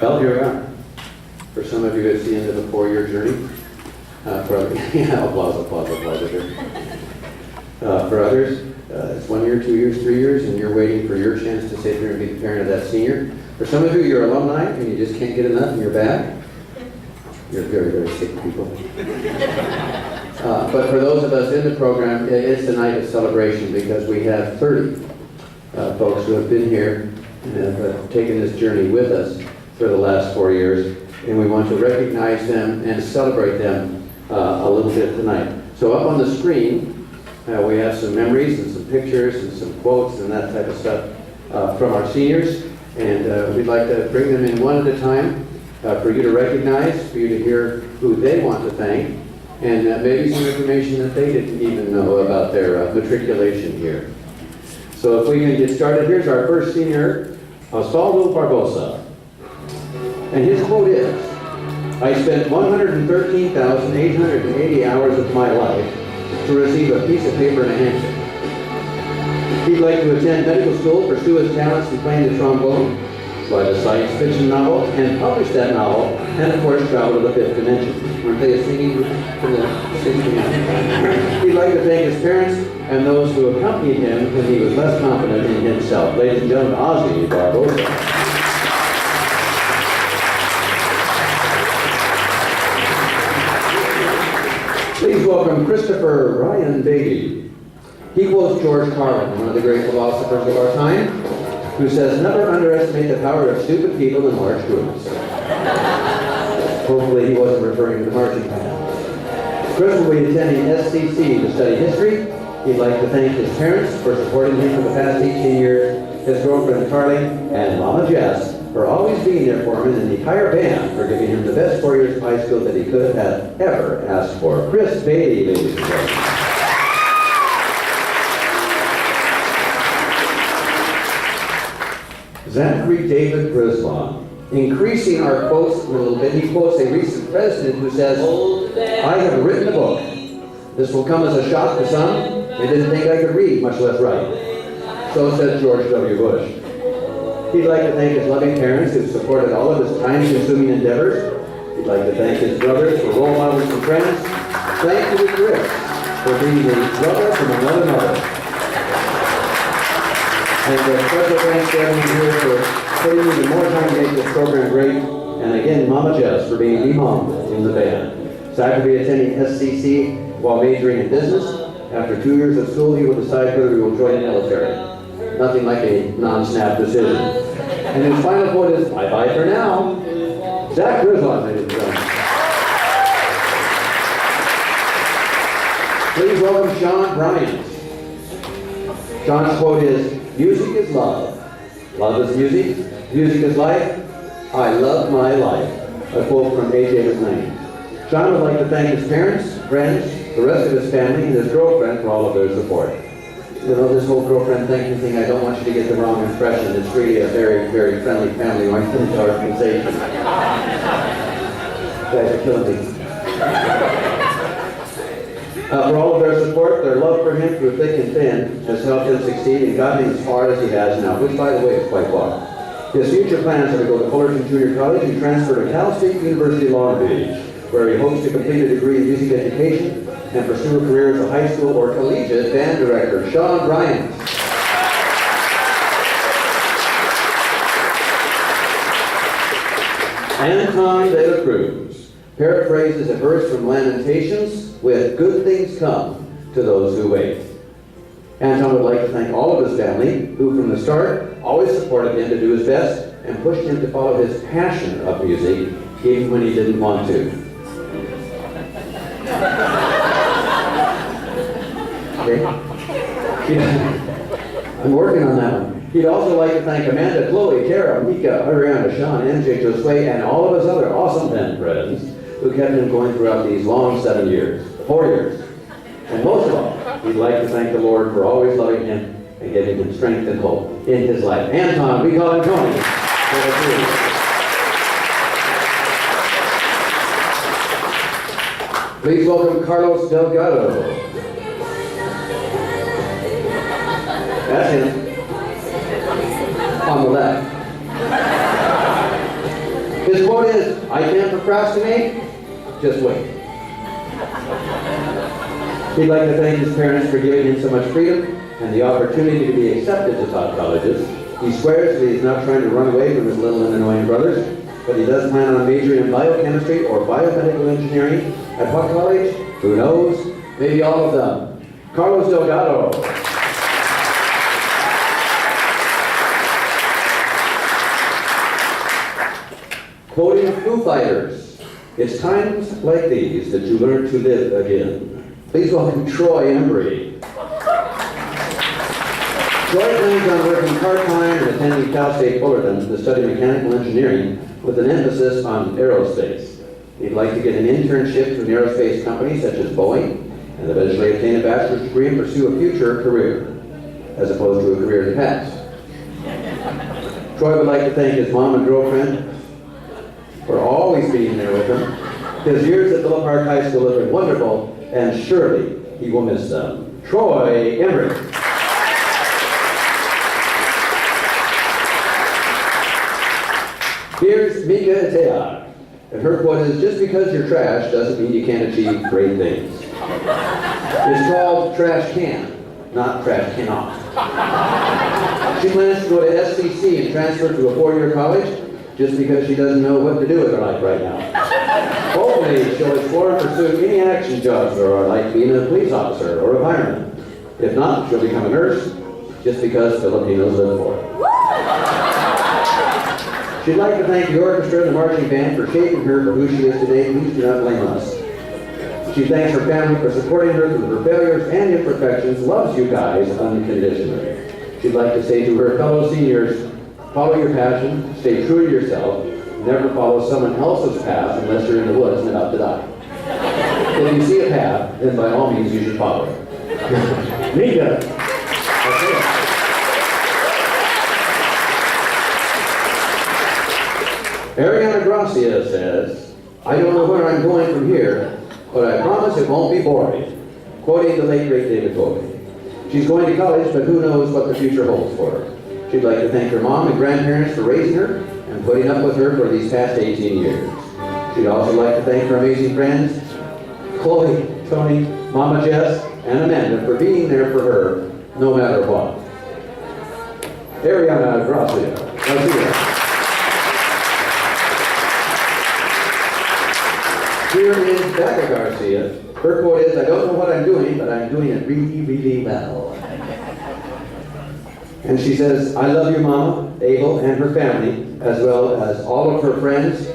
Well, here we are. For some of you, it's the end of a 4-year journey. Applause. For others, it's 1 year, 2 years, 3 years, and you're waiting for your chance to sit here and be the parent of that senior. For some of you, you're alumni, and you just can't get enough, and you're back. You're very, very sick people. But for those of us in the program, it's a night of celebration because we have 30 folks who have been here and have taken this journey with us for the last 4 years, and we want to recognize them and celebrate them a little bit tonight. So up on the screen, we have some memories and some pictures and some quotes and that type of stuff from our seniors, and we'd like to bring them in one at a time for you to recognize, for you to hear who they want to thank, and maybe some information that they didn't even know about their matriculation here. So if we can get started, here's our first senior, Osvaldo Barbosa. And his quote is, "I spent 113,880 hours of my life to receive a piece of paper and a handshake." He'd like to attend medical school, pursue his talents in playing the trombone, write a science fiction novel, and publish that novel, and of course travel to the fifth dimension. Weren't they a singing group for the sixth dimension? He'd like to thank his parents and those who accompanied him when he was less confident in himself. Ladies and gentlemen, Ozzy Barbosa. Please welcome Christopher Ryan Beatty. He quotes George Carlin, one of the great philosophers of our time, who says, "Never underestimate the power of stupid people in large groups." Hopefully he wasn't referring to the marching band. Chris will be attending SCC to study history. He'd like to thank his parents for supporting him for the past 18 years, his girlfriend Carly, and Mama Jess for always being there for him, and the entire band for giving him the best 4 years of high school that he could have ever asked for. Chris Beatty, ladies and gentlemen. Zachary David Griswold. Increasing our quotes a little bit, he quotes a recent president who says, "I have written a book. This will come as a shock to some. They didn't think I could read, much less write." So said George W. Bush. He'd like to thank his loving parents who supported all of his time-consuming endeavors. He'd like to thank his brothers for role models and friends. Thank you to Chris for being the brother from another mother. And a special thanks to everyone here for putting even more time to make this program great. And again, Mama Jess for being the mom in the band. Zach will be attending SCC while majoring in business. After 2 years of school, he will decide whether he will join the military. Nothing like a non-snap decision. And his final quote is, "Bye-bye for now." Zach Griswold, ladies and gentlemen. Please welcome Sean Bryant. Sean's quote is, "Music is love. Love is music. Music is life. I love my life." A quote from A.J. McLean. Sean would like to thank his parents, friends, the rest of his family, and his girlfriend for all of their support. You know, this whole girlfriend thank thing, I don't want you to get the wrong impression. It's really a very, very friendly family-oriented organization. Guys are killing me. For all of their support, their love for him through thick and thin has helped him succeed and gotten him as far as he has now, which, by the way, is quite far. His future plans are to go to Fullerton Junior College and transfer to Cal State University Long Beach, where he hopes to complete a degree in music education and pursue a career as a high school or collegiate band director. Sean Bryant. Anton de la Cruz paraphrases a verse from Lamentations with "Good things come to those who wait." Anton would like to thank all of his family, who from the start always supported him to do his best and pushed him to follow his passion of music, even when he didn't want to. Okay. I'm working on that one. He'd also like to thank Amanda, Chloe, Tara, Mika, Ariana, Sean, MJ, Josue, and all of his other awesome band friends who kept him going throughout these long 4 years. And most of all, he'd like to thank the Lord for always loving him and giving him strength and hope in his life. Anton, we call him Tony. Please welcome Carlos Delgado. That's him. On the left. I can't procrastinate? Just wait. He'd like to thank his parents for giving him so much freedom and the opportunity to be accepted to top colleges. He swears that he's not trying to run away from his little and annoying brothers, but he does plan on majoring in biochemistry or biomedical engineering. At what college? Who knows? Maybe all of them. Carlos Delgado. Quoting Foo Fighters, "It's times like these that you learn to live again." Please welcome Troy Embry. Troy plans on working part-time and attending Cal State Fullerton to study mechanical engineering with an emphasis on aerospace. He'd like to get an internship to an aerospace company such as Boeing and eventually obtain a bachelor's degree and pursue a future career, as opposed to a career in the past. Troy would like to thank his mom and girlfriend for always being there with him. His years at Little Park High School have been wonderful, and surely he will miss them. Troy Embry. Here's Mika Teak, and her quote is, "Just because you're trash doesn't mean you can't achieve great things." It's called Trash Can, not Trash Cannot. She plans to go to SCC and transfer to a four-year college just because she doesn't know what to do with her life right now. Hopefully, she'll explore and pursue any action jobs that are like being a police officer or a fireman. If not, she'll become a nurse just because Filipinos live for it. She'd like to thank the orchestra and the marching band for shaping her for who she is today. Please do not blame us. She thanks her family for supporting her through her failures and imperfections, loves you guys unconditionally. She'd like to say to her fellow seniors, follow your passion, stay true to yourself, never follow someone else's path unless you're in the woods and about to die. If you see a path, then by all means you should follow it. Mika. Okay. Ariana Gracia says, "I don't know where I'm going from here, but I promise it won't be boring." Quoting the late great David Bowie. She's going to college, but who knows what the future holds for her. She'd like to thank her mom and grandparents for raising her and putting up with her for these past 18 years. She'd also like to thank her amazing friends, Chloe, Tony, Mama Jess, and Amanda for being there for her no matter what. Ariana Gracia. Here is Becca Garcia. Her quote is, "I don't know what I'm doing, but I'm doing it really, really well." And she says, "I love you, Mama, Abel, and her family, as well as all of her friends.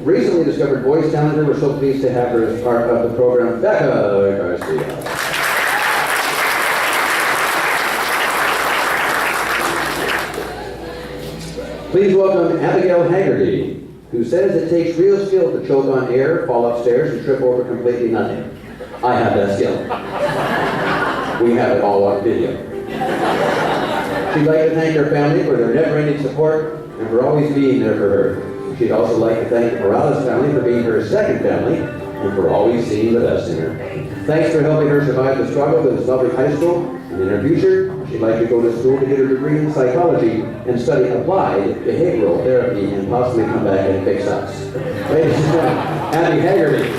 Recently discovered voice talented. We're so pleased to have her as part of the program, Becca Garcia." Please welcome Abigail Haggerty, who says it takes real skill to choke on air, fall upstairs, and trip over completely nothing. I have that skill. We have it all on video. She'd like to thank her family for their never-ending support and for always being there for her. She'd also like to thank the Morales family for being her second family and for always seeing the best in her. Thanks for helping her survive the struggle at this lovely high school, and in her future, she'd like to go to school to get her degree in psychology and study applied behavioral therapy and possibly come back and fix us. Ladies and gentlemen, Abby Haggerty.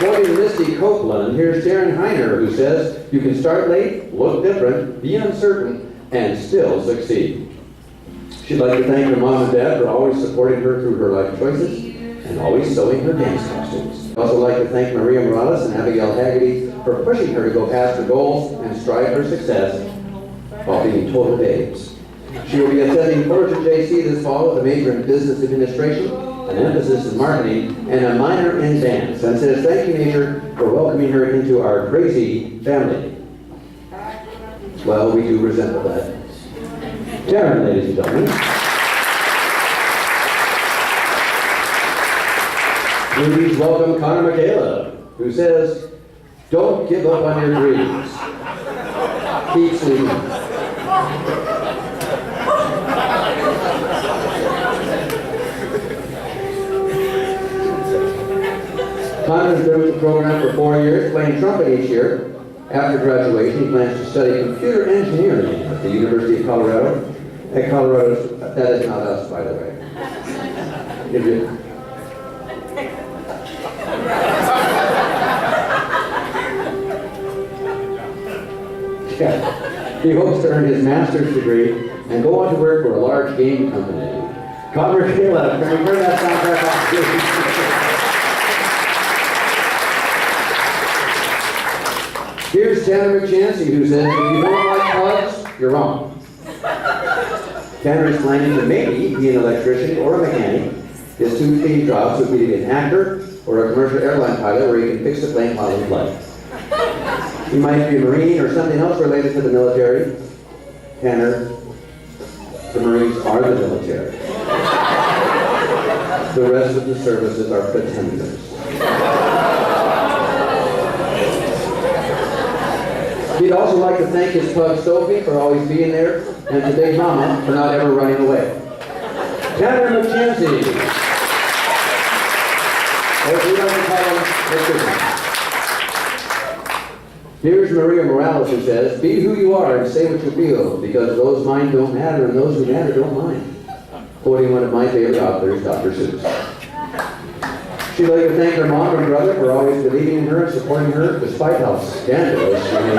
Quoting Misty Copeland, here's Darren Heiner, who says, "You can start late, look different, be uncertain, and still succeed." She'd like to thank her mom and dad for always supporting her through her life choices and always sewing her dance costumes. I'd also like to thank Maria Morales and Abigail Haggerty for pushing her to go past her goals and strive for success while being total babes. She will be attending Fullerton JC this fall with a major in business administration, an emphasis in marketing, and a minor in dance, and says thank you, nature, for welcoming her into our crazy family. Well, we do resemble that. Karen, ladies and gentlemen. Please welcome Connor Michaela, who says, "Don't give up on your dreams. Keep sleeping." Connor's been with the program for 4 years, playing trumpet each year. After graduation, he plans to study computer engineering at the University of Colorado. At Colorado, that is not us, by the way. If you, yeah. He hopes to earn his master's degree and go on to work for a large game company. Conrad Caleb, can we turn that soundtrack off, please? Here's Tanner McChancy, who says, if you don't like pugs, you're wrong. Tanner is planning to maybe be an electrician or a mechanic. His two dream jobs would be to be an actor or a commercial airline pilot where he can fix the plane while in flight. He might be a Marine or something else related to the military. Tanner, the Marines are the military. The rest of the services are pretenders. He'd also like to thank his pug Sophie for always being there, and to Big Mama for not ever running away. Tanner McChancy. Or we like to call him Mr. Here's Maria Morales, who says, be who you are and say what you feel, because those mind don't matter and those who matter don't mind. Quoting one of my favorite authors, Dr. Seuss. She'd like to thank her mom and brother for always believing in her and supporting her, despite how scandalous she may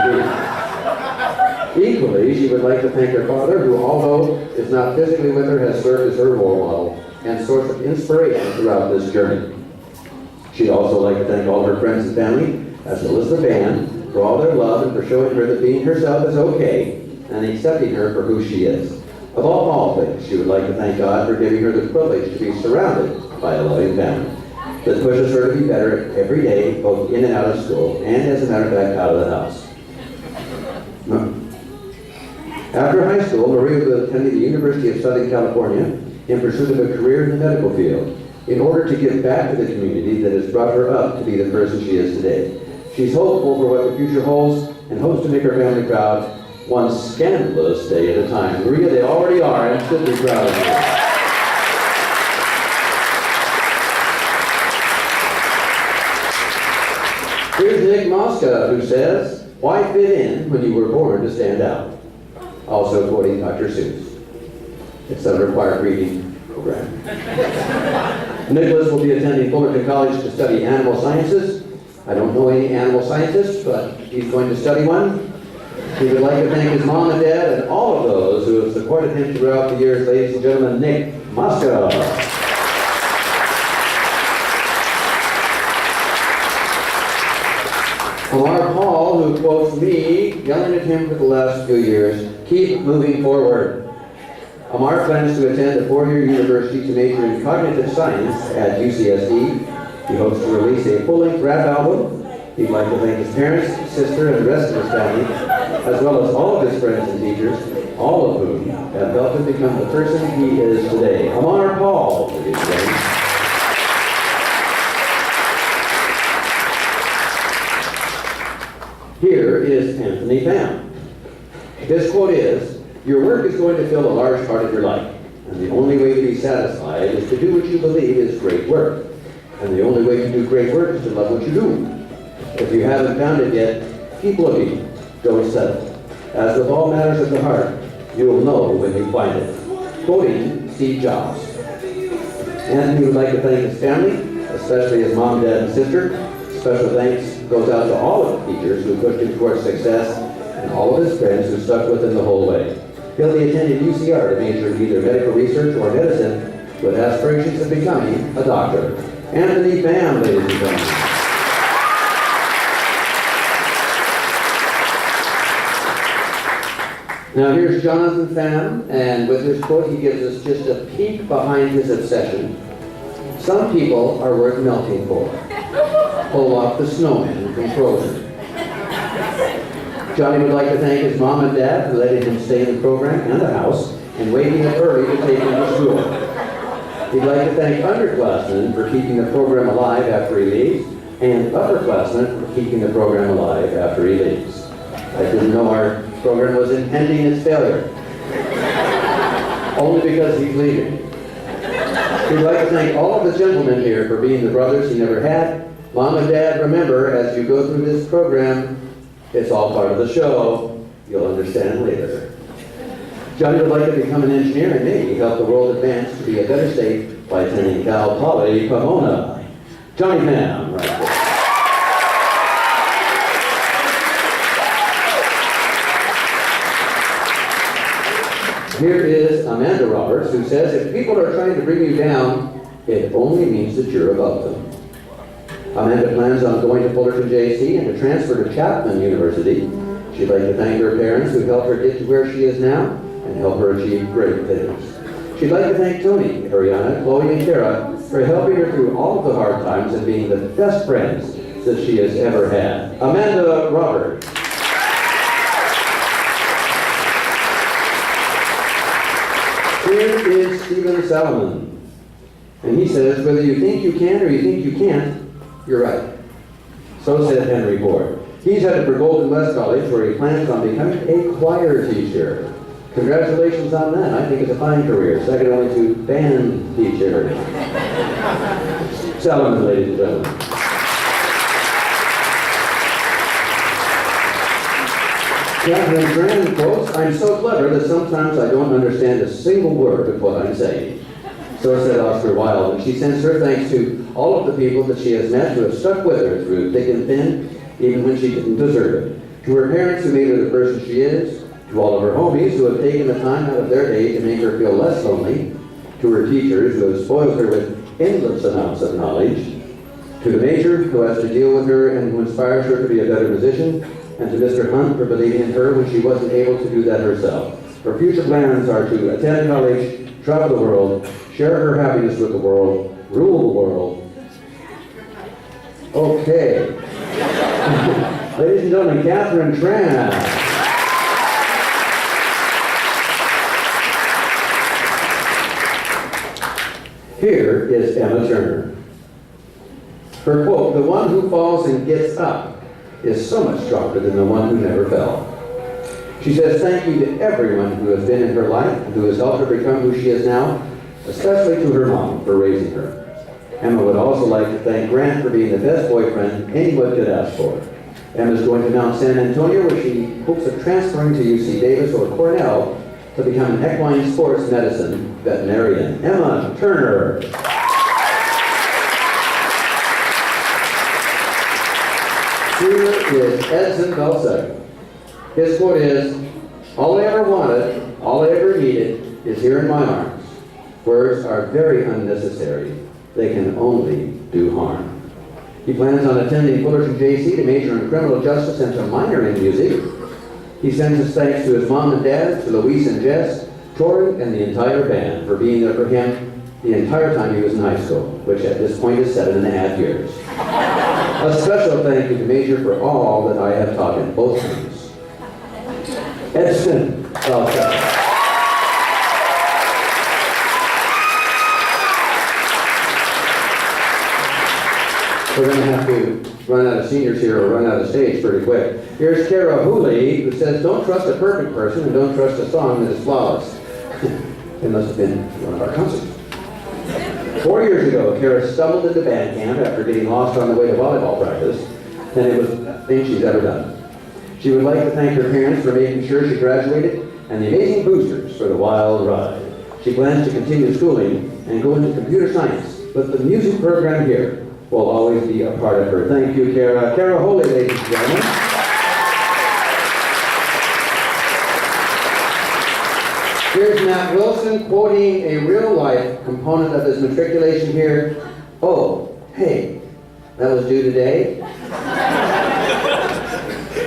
be. Equally, she would like to thank her father, who, although is not physically with her, has served as her role model and source of inspiration throughout this journey. She'd also like to thank all her friends and family, as well as the band, for all their love and for showing her that being herself is okay and accepting her for who she is. Of all things, she would like to thank God for giving her the privilege to be surrounded by a loving family that pushes her to be better every day, both in and out of school, and as a matter of fact, out of the house. After high school, Maria will attend the University of Southern California in pursuit of a career in the medical field in order to give back to the community that has brought her up to be the person she is today. She's hopeful for what the future holds and hopes to make her family proud, one scandalous day at a time. Maria, they already are and should be proud of you. Here's Nick Mosca, who says, why fit in when you were born to stand out? Also quoting Dr. Seuss. It's a required reading program. Nicholas will be attending Fullerton College to study animal sciences. I don't know any animal scientists, but he's going to study one. He would like to thank his mom and dad and all of those who have supported him throughout the years. Ladies and gentlemen, Nick Mosca. Amar Paul, who quotes me, yelling at him for the last few years, keep moving forward. Amar plans to attend a four-year university to major in cognitive science at UCSD. He hopes to release a full-length rap album. He'd like to thank his parents, sister, and the rest of his family, as well as all of his friends and teachers, all of whom have helped him become the person he is today. Amar Paul, ladies and gentlemen. Here is Anthony Pham. His quote is, your work is going to fill a large part of your life, and the only way to be satisfied is to do what you believe is great work. And the only way to do great work is to love what you do. If you haven't found it yet, keep looking. Don't settle. As with all matters of the heart, you will know when you find it. Quoting Steve Jobs. Anthony would like to thank his family, especially his mom, dad, and sister. Special thanks goes out to all of the teachers who pushed him towards success, and all of his friends who stuck with him the whole way. He'll be attending UCR to major in either medical research or medicine, with aspirations of becoming a doctor. Anthony Pham, ladies and gentlemen. Now here's Jonathan Pham, and with his quote he gives us just a peek behind his obsession. Some people are worth melting for. Pull off the snowman from Frozen. Johnny would like to thank his mom and dad for letting him stay in the program and the house, and waking up early to take him to school. He'd like to thank underclassmen for keeping the program alive after he leaves, and upperclassmen for keeping the program alive after he leaves. I didn't know our program was impending its failure. Only because he's leaving. We'd like to thank all of the gentlemen here for being the brothers he never had. Mom and Dad, remember, as you go through this program, It's all part of the show. You'll understand later. Johnny would like to become an engineer and maybe help the world advance to be a better state by attending Cal Poly Pomona. Johnny Pham, right there. Here is Amanda Roberts, who says, if people are trying to bring you down, it only means that you're above them. Amanda plans on going to Fullerton JC and to transfer to Chapman University. She'd like to thank her parents who helped her get to where she is now and help her achieve great things. She'd like to thank Tony, Ariana, Chloe, and Kara for helping her through all of the hard times and being the best friends that she has ever had. Amanda Roberts. Here is Stephen Salomon. And he says, whether you think you can or you think you can't, you're right. So said Henry Ford. He's headed for Golden West College, where he plans on becoming a choir teacher. Congratulations on that. I think it's a fine career, second only to band teacher. Salomon, ladies and gentlemen. Catherine Graham quotes, I'm so clever that sometimes I don't understand a single word of what I'm saying. So said Oscar Wilde, and she sends her thanks to all of the people that she has met who have stuck with her through thick and thin, even when she didn't deserve it. To her parents who made her the person she is, to all of her homies who have taken the time out of their day to make her feel less lonely, to her teachers who have spoiled her with endless amounts of knowledge, to the major who has to deal with her and who inspires her to be a better musician, and to Mr. Hunt for believing in her when she wasn't able to do that herself. Her future plans are to attend college, travel the world, share her happiness with the world, rule the world. Okay. Ladies and gentlemen, Catherine Tran. Here is Emma Turner. Her quote, the one who falls and gets up is so much stronger than the one who never fell. She says thank you to everyone who has been in her life and who has helped her become who she is now, especially to her mom for raising her. Emma would also like to thank Grant for being the best boyfriend anyone could ask for. Emma's going to Mount San Antonio, where she hopes of transferring to UC Davis or Cornell to become an equine sports medicine veterinarian. Emma Turner. Here is Edson Belsac. His quote is, all I ever wanted, all I ever needed, is here in my arms. Words are very unnecessary. They can only do harm. He plans on attending Fullerton JC to major in criminal justice and to minor in music. He sends his thanks to his mom and dad, to Luis and Jess, Tori, and the entire band for being there for him the entire time he was in high school, which at this point is 7.5 years. A special thank you to Major for all that I have taught him, both times. Edson, we're going to have to run out of seniors here or run out of stage pretty quick. Here's Kara Hooley, who says, don't trust a perfect person and don't trust a song that is flawless. It must have been one of our concerts. 4 years ago, Kara stumbled into band camp after getting lost on the way to volleyball practice, and it was the best thing she's ever done. She would like to thank her parents for making sure she graduated, and the amazing boosters for the wild ride. She plans to continue schooling and go into computer science, but the music program here will always be a part of her. Thank you, Kara. Kara Holy, ladies and gentlemen. Here's Matt Wilson quoting a real-life component of his matriculation here. Oh, hey, that was due today.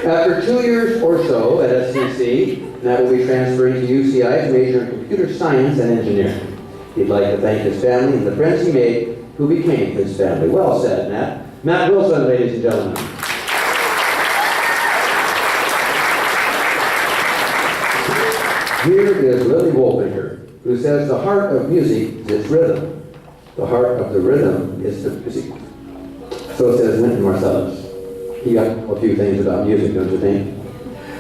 After 2 years or so at SCC, Matt will be transferring to UCI to major in computer science and engineering. He'd like to thank his family and the friends he made who became his family. Well said, Matt. Matt Wilson, ladies and gentlemen. Here is Lily Wolfinger, who says the heart of music is its rhythm. The heart of the rhythm is the music. So says Linton Marcellus. He got a few things about music, don't you think?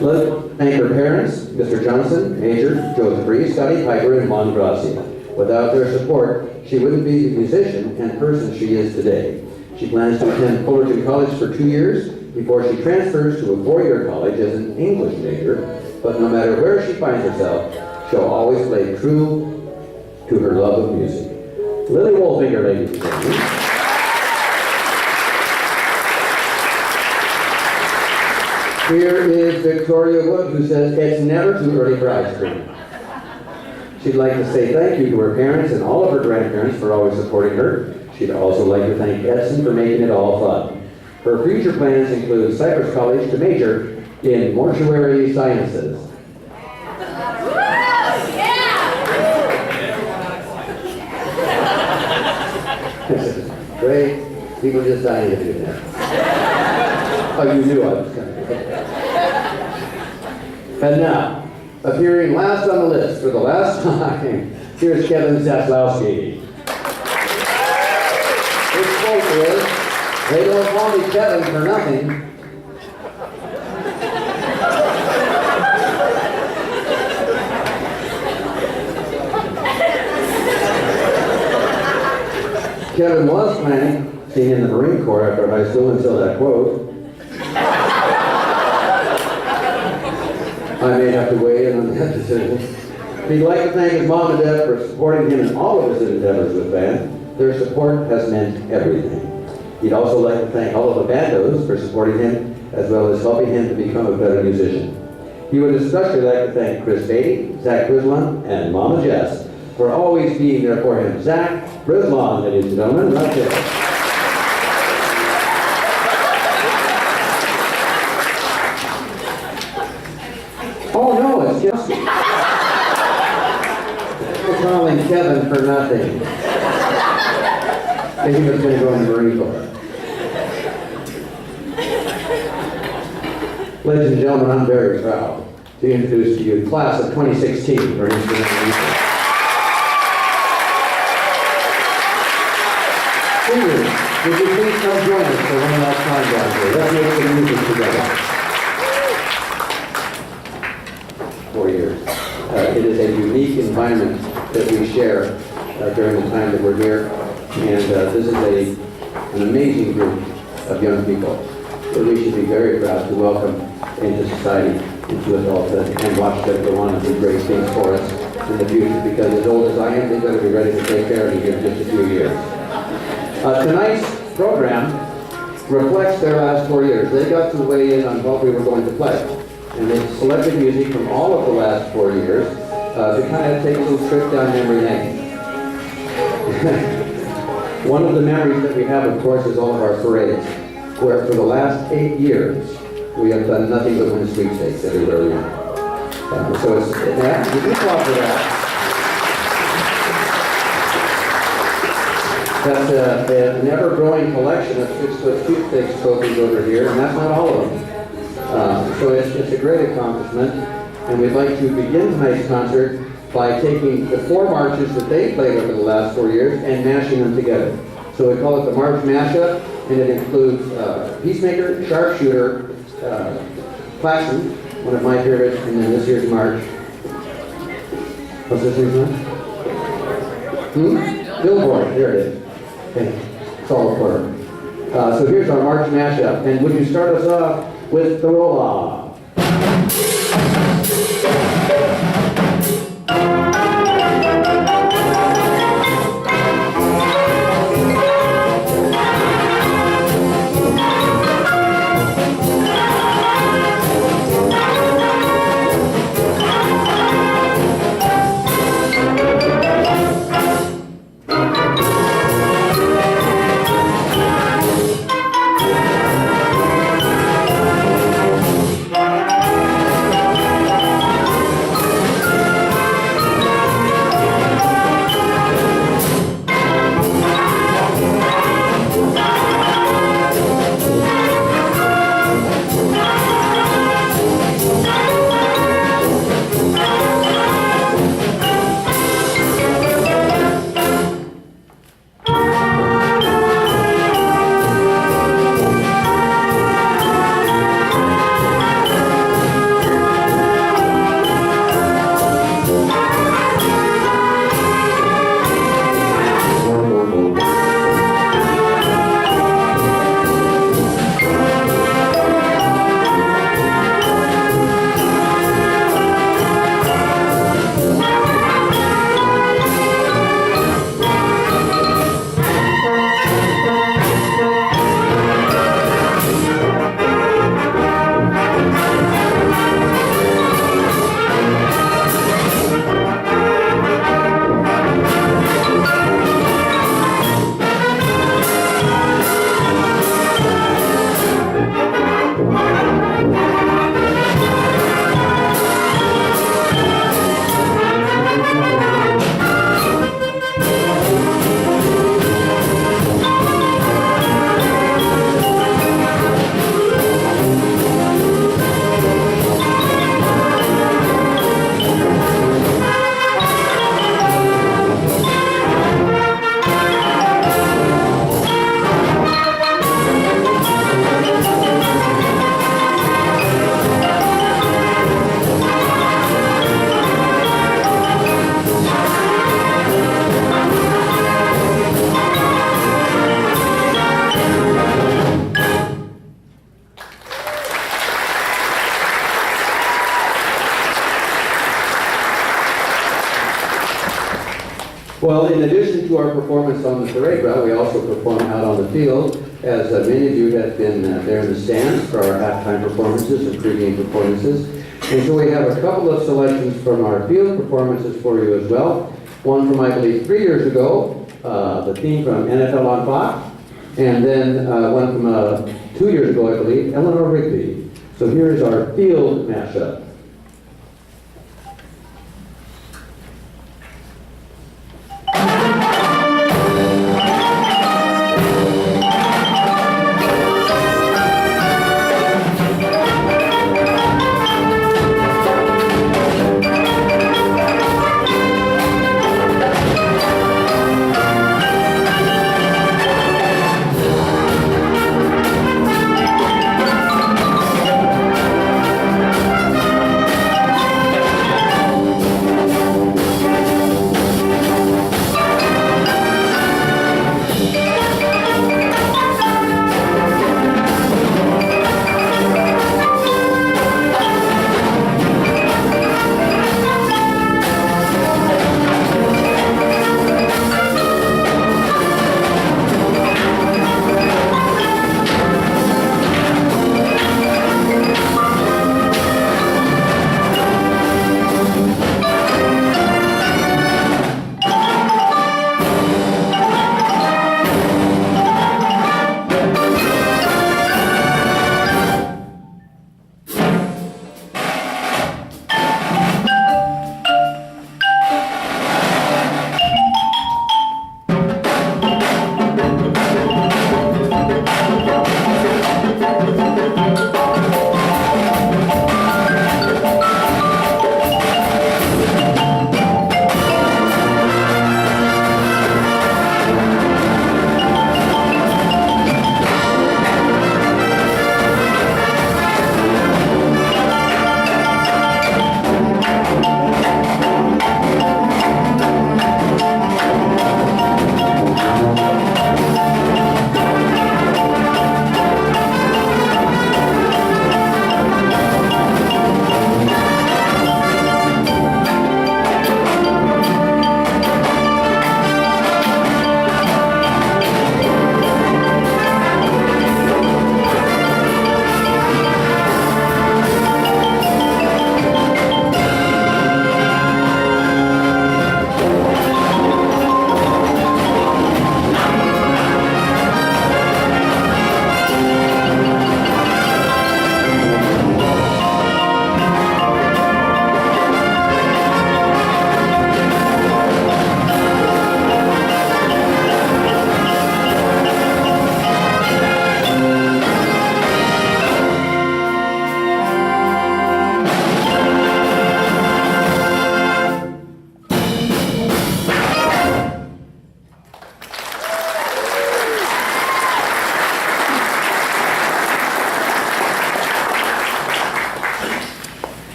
Let's thank her parents, Mr. Johnson, Major, Joseph Reese, Scotty Piper, and Mon Gracia. Without their support, she wouldn't be the musician and person she is today. She plans to attend Fullerton College for 2 years before she transfers to a four-year college as an English major, but no matter where she finds herself, she'll always stay true to her love of music. Lily Wolfinger, ladies and gentlemen. Here is Victoria Wood, who says, it's never too early for ice cream. She'd like to say thank you to her parents and all of her grandparents for always supporting her. She'd also like to thank Edson for making it all fun. Her future plans include Cypress College to major in mortuary sciences. Great. People just dying to do that. Oh, you knew I was coming. And now, appearing last on the list for the last time, here's Kevin Zaslowski. His quote is, they don't call me Kevin for nothing. Kevin was planning being in the Marine Corps after high school until that quote. I may have to weigh in on that decision. He'd like to thank his mom and dad for supporting him in all of his endeavors with band. Their support has meant everything. He'd also like to thank all of the bandos for supporting him, as well as helping him to become a better musician. He would especially like to thank Chris Beatty, Zach Brislon, and Mama Jess for always being there for him. Zach Brislon, ladies and gentlemen, right there. Oh no, it's just we're calling Kevin for nothing. And he was going to go in the Marine Corps. Ladies and gentlemen, I'm very proud to introduce to you the class of 2016 for instrumental music. Singers, would you please come join us for one last time down here? Let's make some music together. 4 years. It is a unique environment that we share during the time that we're here, and this is an amazing group of young people that we should be very proud to welcome into society, into adulthood, and watch them go on and do great things for us in the future, because as old as I am, they're going to be ready to take care of you in just a few years. Tonight's program reflects their last 4 years. They got to weigh in on what we were going to play, and they selected music from all of the last 4 years to kind of take a little trip down memory lane. One of the memories that we have, of course, is all of our parades, where for the last 8 years, we have done nothing but win sweepstakes everywhere we went. So it's, you can applaud for that. That's an ever-growing collection of 6-foot sweepstakes trophies over here, and that's not all of them. So it's a great accomplishment, and we'd like to begin tonight's concert by taking the 4 marches that they played over the last 4 years and mashing them together. So we call it the March Mashup, and it includes Peacemaker, Sharpshooter, Klaxon, one of my favorites, and then this year's March. What's this year's one? Billboard, there it is. Okay, it's all a quarter. So here's our March Mashup, and would you start us off with the roll-off? Well, in addition to our performance on the parade route, we also perform out on the field, as many of you have been there in the stands for our halftime performances and pregame performances. And so we have a couple of selections from our field performances for you as well. One from, I believe, 3 years ago, the theme from NFL on Fox, and then one from 2 years ago, I believe, Eleanor Rigby. So here is our field mashup.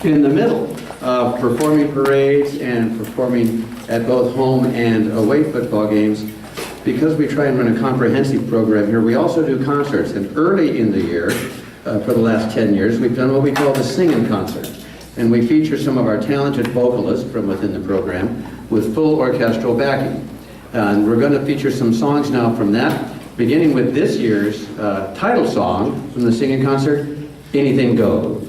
In the middle of performing parades and performing at both home and away football games, because we try and run a comprehensive program here, we also do concerts. And early in the year, for the last 10 years, we've done what we call the sing-in concert. And we feature some of our talented vocalists from within the program with full orchestral backing. And we're going to feature some songs now from that, beginning with this year's title song from the sing-in concert, Anything Goes.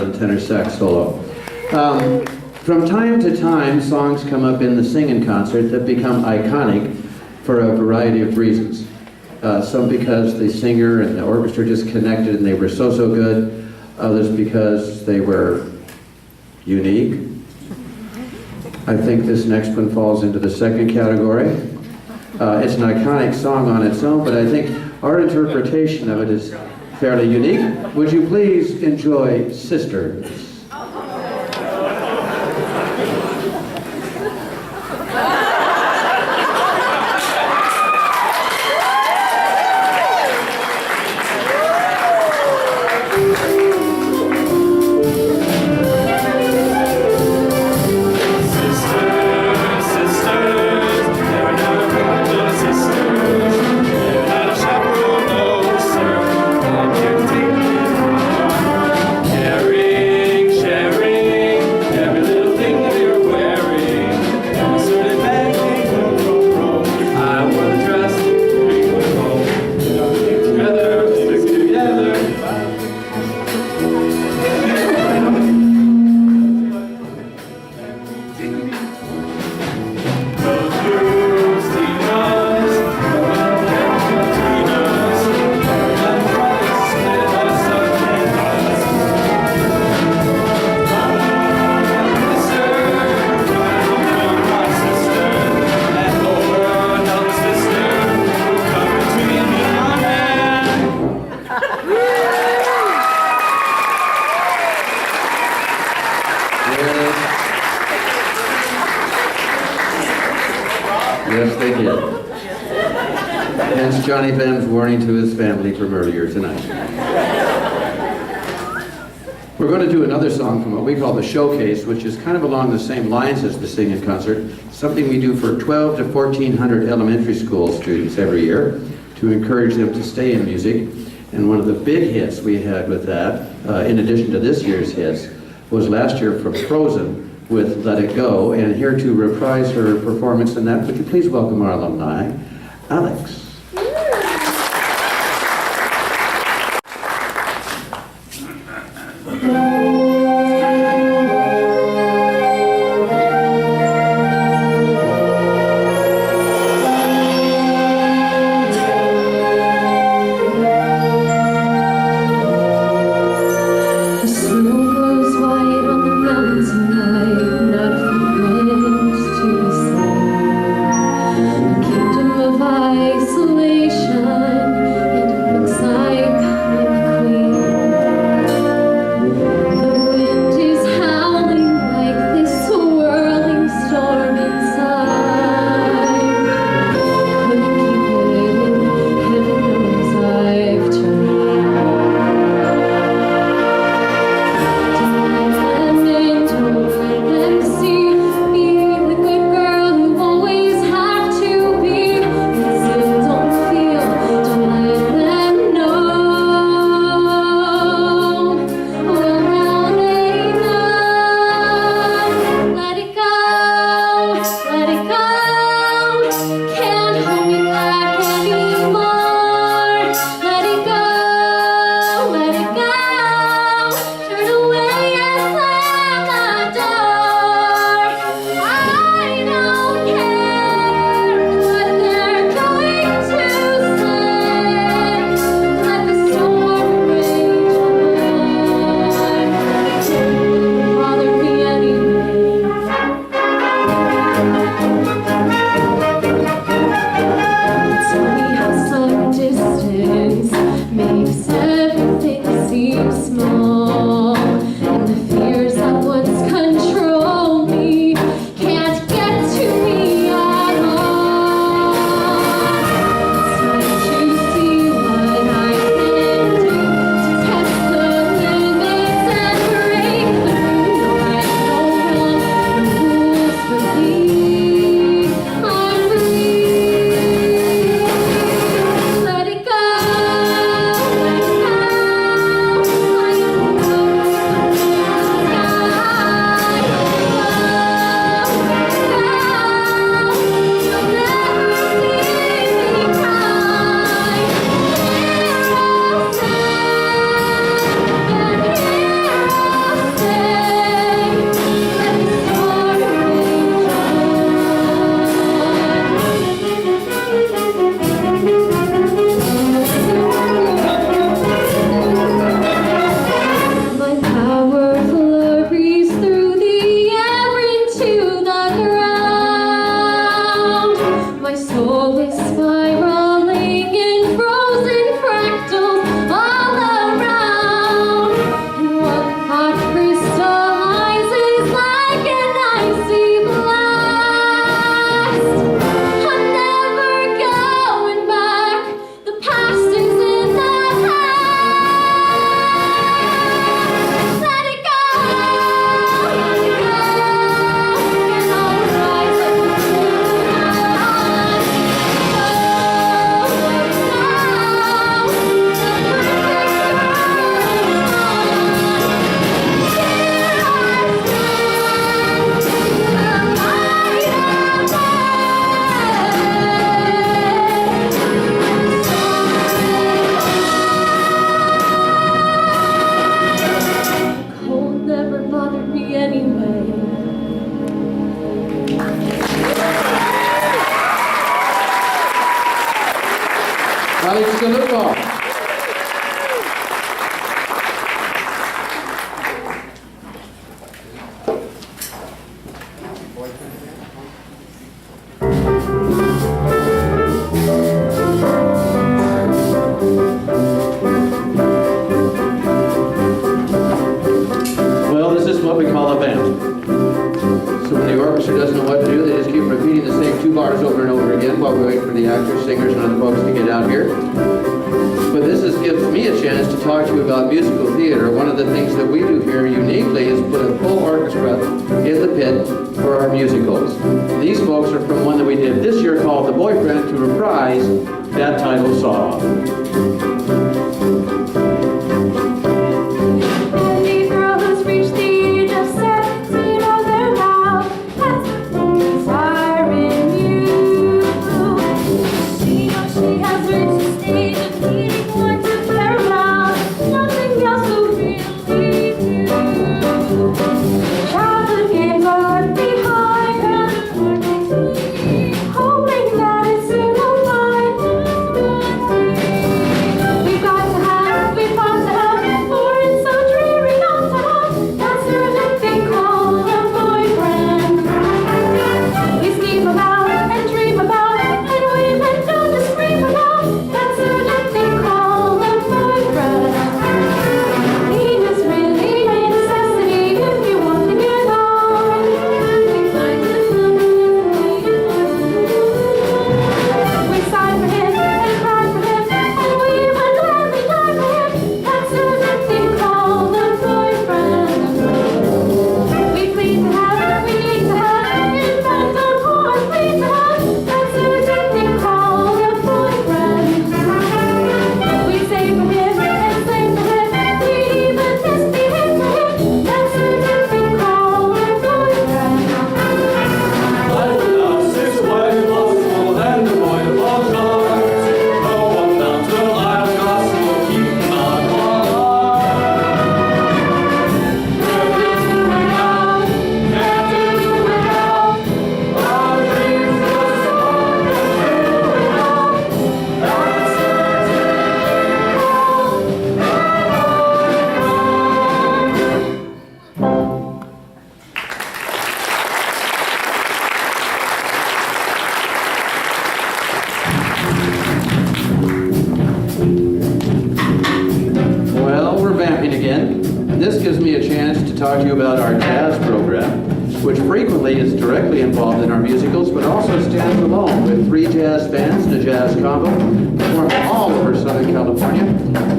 on the tenor sax solo. From time to time, songs come up in the sing-in concert that become iconic for a variety of reasons. Some because the singer and the orchestra just connected and they were so good. Others because they were unique. I think this next one falls into the second category. It's an iconic song on its own, but I think our interpretation of it is fairly unique. Would you please enjoy Sisters? Yes, they did. Hence Johnny Ben's warning to his family from earlier tonight. We're going to do another song from what we call the Showcase, which is kind of along the same lines as the sing-in concert, something we do for 12 to 1,400 elementary school students every year to encourage them to stay in music. And one of the big hits we had with that, in addition to this year's hits, was last year from Frozen with Let It Go. And here to reprise her performance in that, would you please welcome our alumni, Alex. So who doesn't know what to do. They just keep repeating the same 2 bars over and over again while we wait for the actors, singers, and other folks to get out here. But this gives me a chance to talk to you about musical theater. One of the things that we do here uniquely is put a full orchestra in the pit for our musicals. These folks are from one that we did this year called The Boyfriend to reprise that title song. Talk to you about our jazz program, which frequently is directly involved in our musicals, but also stands alone with 3 jazz bands and a jazz combo, performed all over Southern California.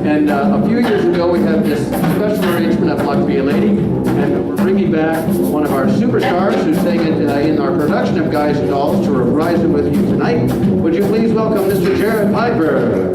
And a few years ago, we had this special arrangement of Luck Be a Lady, and we're bringing back one of our superstars who sang it in our production of Guys and Dolls to reprise it with you tonight. Would you please welcome Mr. Jared Piper?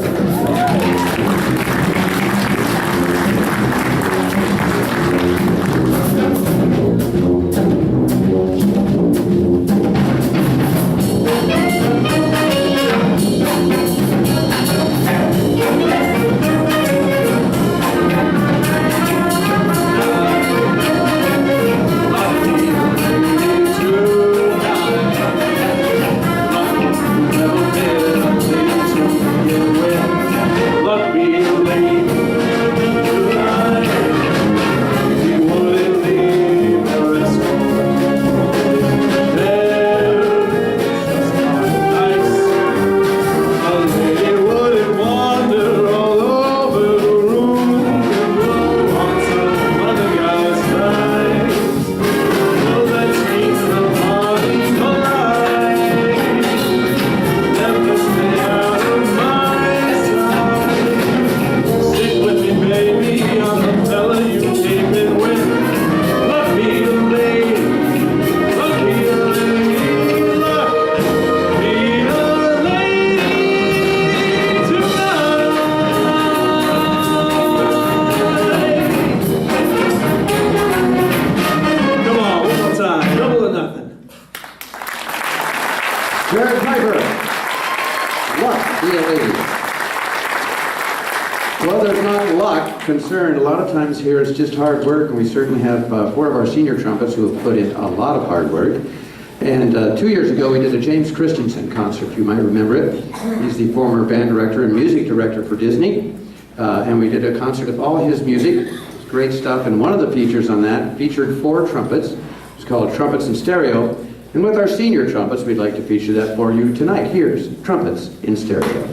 Jared Piper, Luck Be a Lady. Well, there's not luck concerned. A lot of times here it's just hard work, and we certainly have 4 of our senior trumpets who have put in a lot of hard work. And 2 years ago we did a James Christensen concert, you might remember it. He's the former band director and music director for Disney. And we did a concert of all his music. It's great stuff, and one of the features on that featured 4 trumpets. It's called Trumpets in Stereo. And with our senior trumpets, we'd like to feature that for you tonight. Here's Trumpets in Stereo.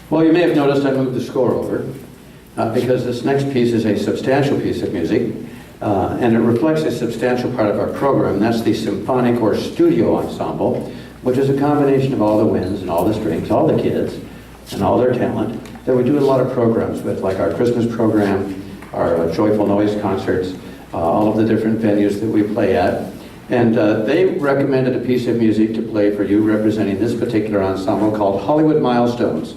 Well, you may have noticed I moved the score over because this next piece is a substantial piece of music and it reflects a substantial part of our program. That's the symphonic or studio ensemble, which is a combination of all the winds and all the strings, all the kids and all their talent that we do a lot of programs with, like our Christmas program, our Joyful Noise concerts, all of the different venues that we play at. And they recommended a piece of music to play for you representing this particular ensemble called Hollywood Milestones.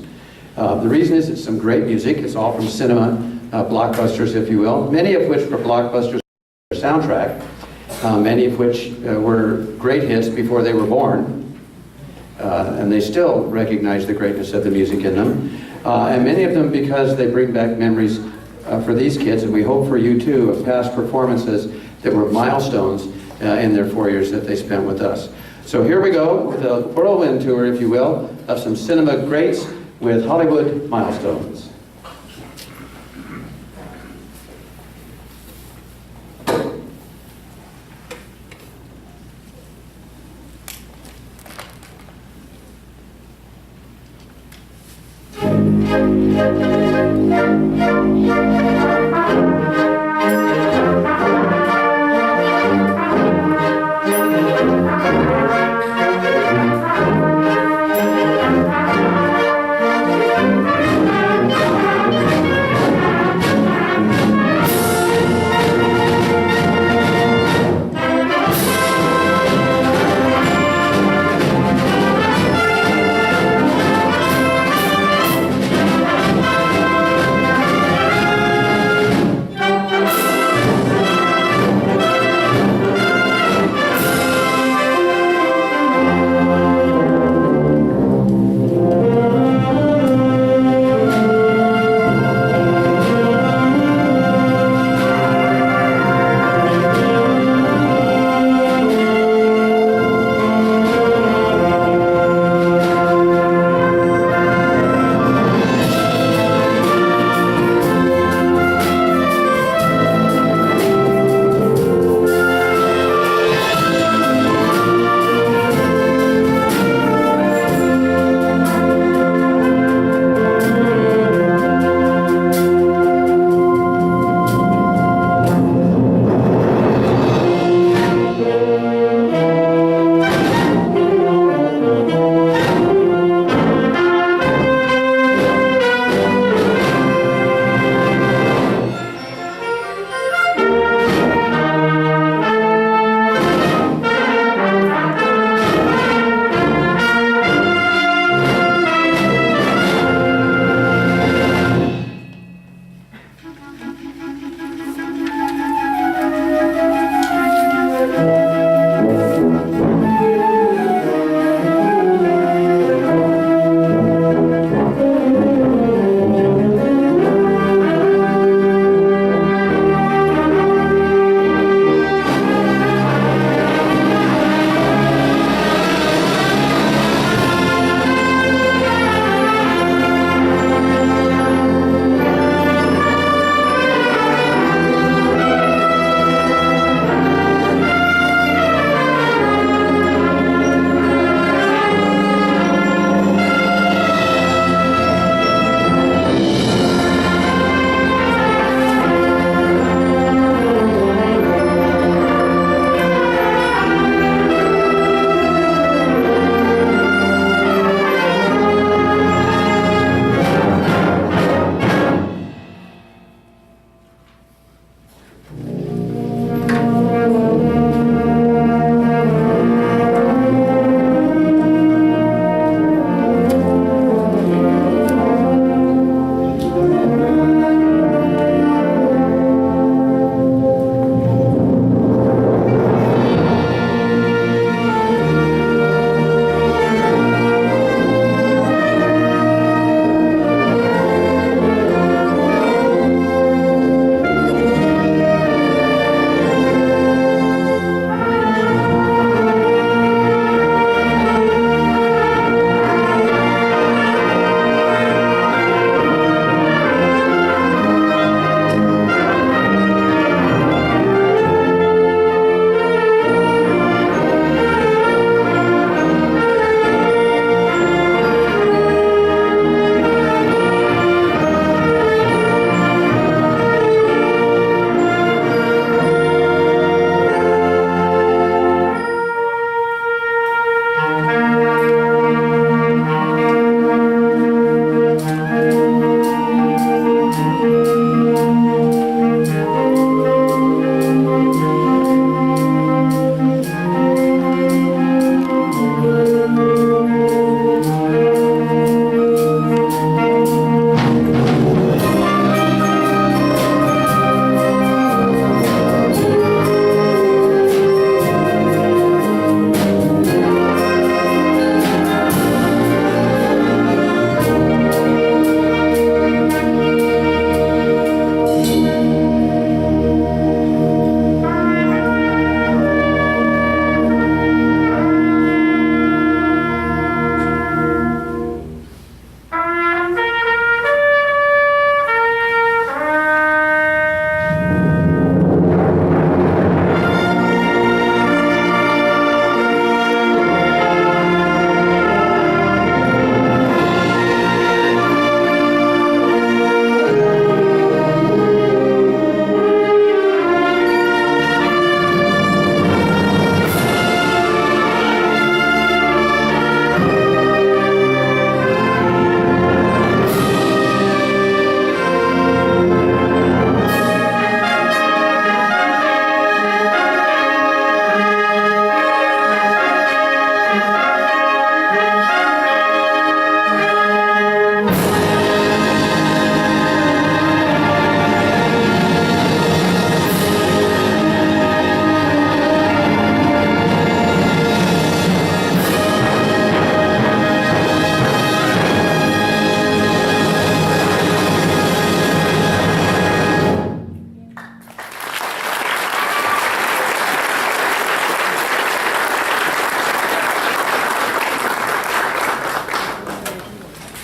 The reason is it's some great music. It's all from cinema, blockbusters, if you will, many of which were blockbusters soundtrack, many of which were great hits before they were born, and they still recognize the greatness of the music in them, and many of them because they bring back memories for these kids, and we hope for you too, of past performances that were milestones in their 4 years that they spent with us. So here we go with a whirlwind tour, if you will, of some cinema greats with Hollywood Milestones.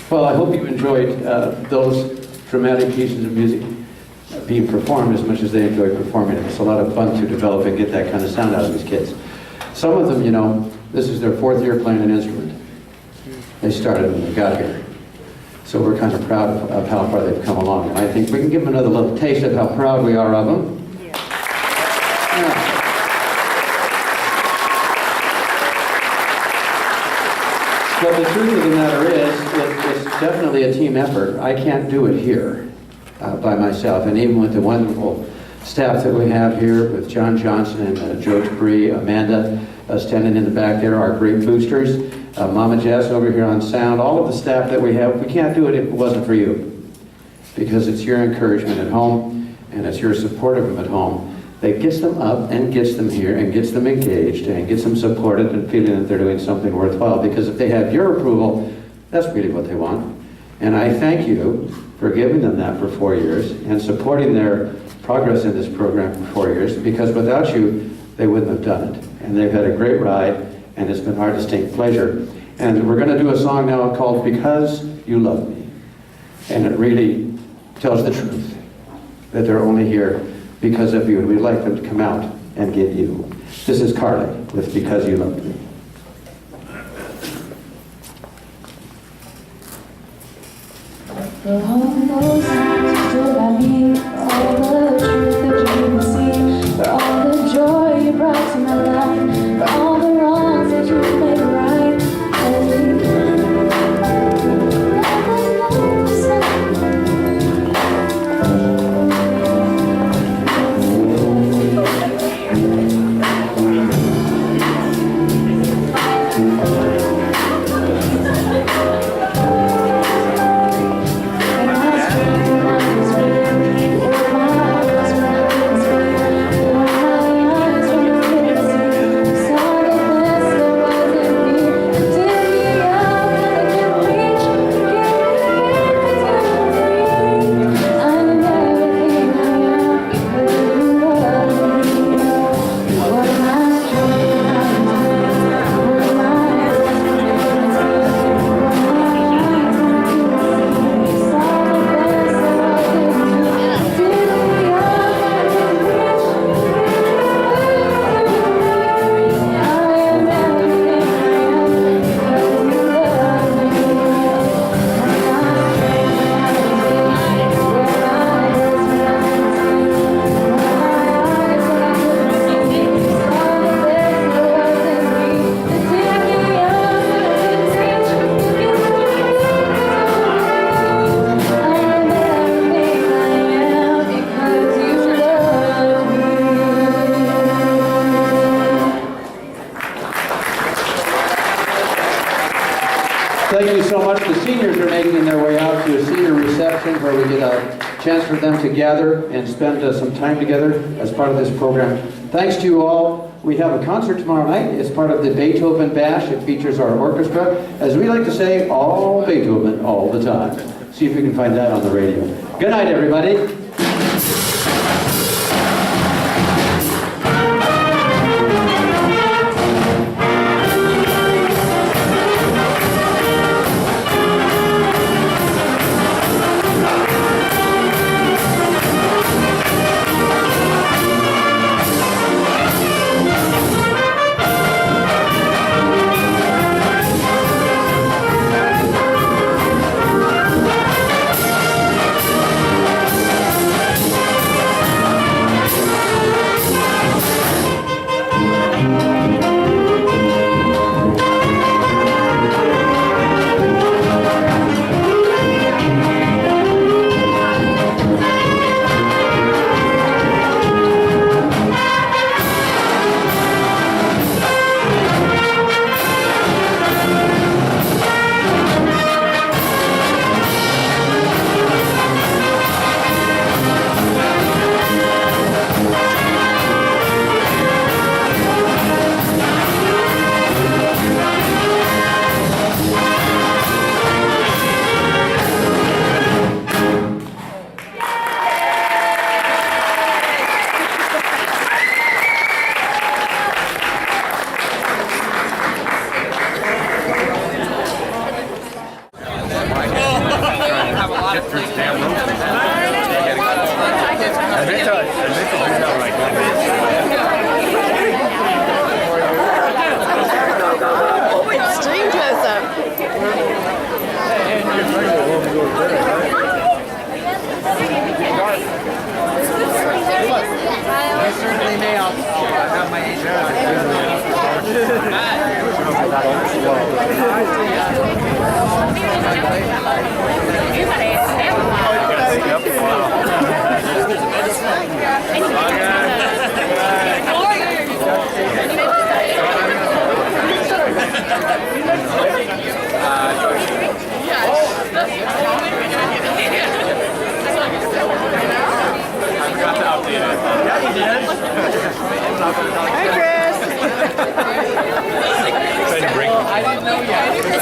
Well, I hope you enjoyed those dramatic pieces of music being performed as much as they enjoy performing it. It's a lot of fun to develop and get that kind of sound out of these kids. Some of them, you know, this is their 4th year playing an instrument. They started when they got here. So we're kind of proud of how far they've come along. And I think we can give them another little taste of how proud we are of them. Yeah. But the truth of the matter is, it's definitely a team effort. I can't do it here by myself. And even with the wonderful staff that we have here, with John Johnson and Joe Dupree, Amanda standing in the back there, our great boosters, Mama Jess over here on sound, all of the staff that we have, we can't do it if it wasn't for you. Because it's your encouragement at home, and it's your support of them at home that gets them up and gets them here and gets them engaged and gets them supported and feeling that they're doing something worthwhile. Because if they have your approval, that's really what they want. And I thank you for giving them that for 4 years and supporting their progress in this program for 4 years, because without you, they wouldn't have done it. And they've had a great ride, and it's been our distinct pleasure. And we're going to do a song now called Because You Love Me. And it really tells the truth, that they're only here because of you, and we'd like them to come out and get you. This is Carly with Because You Love Me. For all those times you stood by me, for all the truth that you didn't see, for all the joy you brought to my life, for all the wrongs that you made right. Thank you so much. The seniors are making their way out to a senior reception where we get a chance for them to gather and spend some time together as part of this program. Thanks to you all. We have a concert tomorrow night. It's part of the Beethoven Bash. It features our orchestra. As we like to say, all Beethoven all the time. See if we can find that on the radio. Good night, everybody.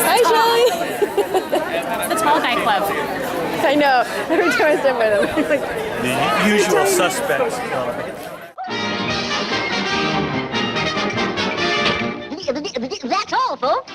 Hi, Shelly. The tall guy club. I know. Every time I stand by them, I'm like, The usual suspects. That's all, folks.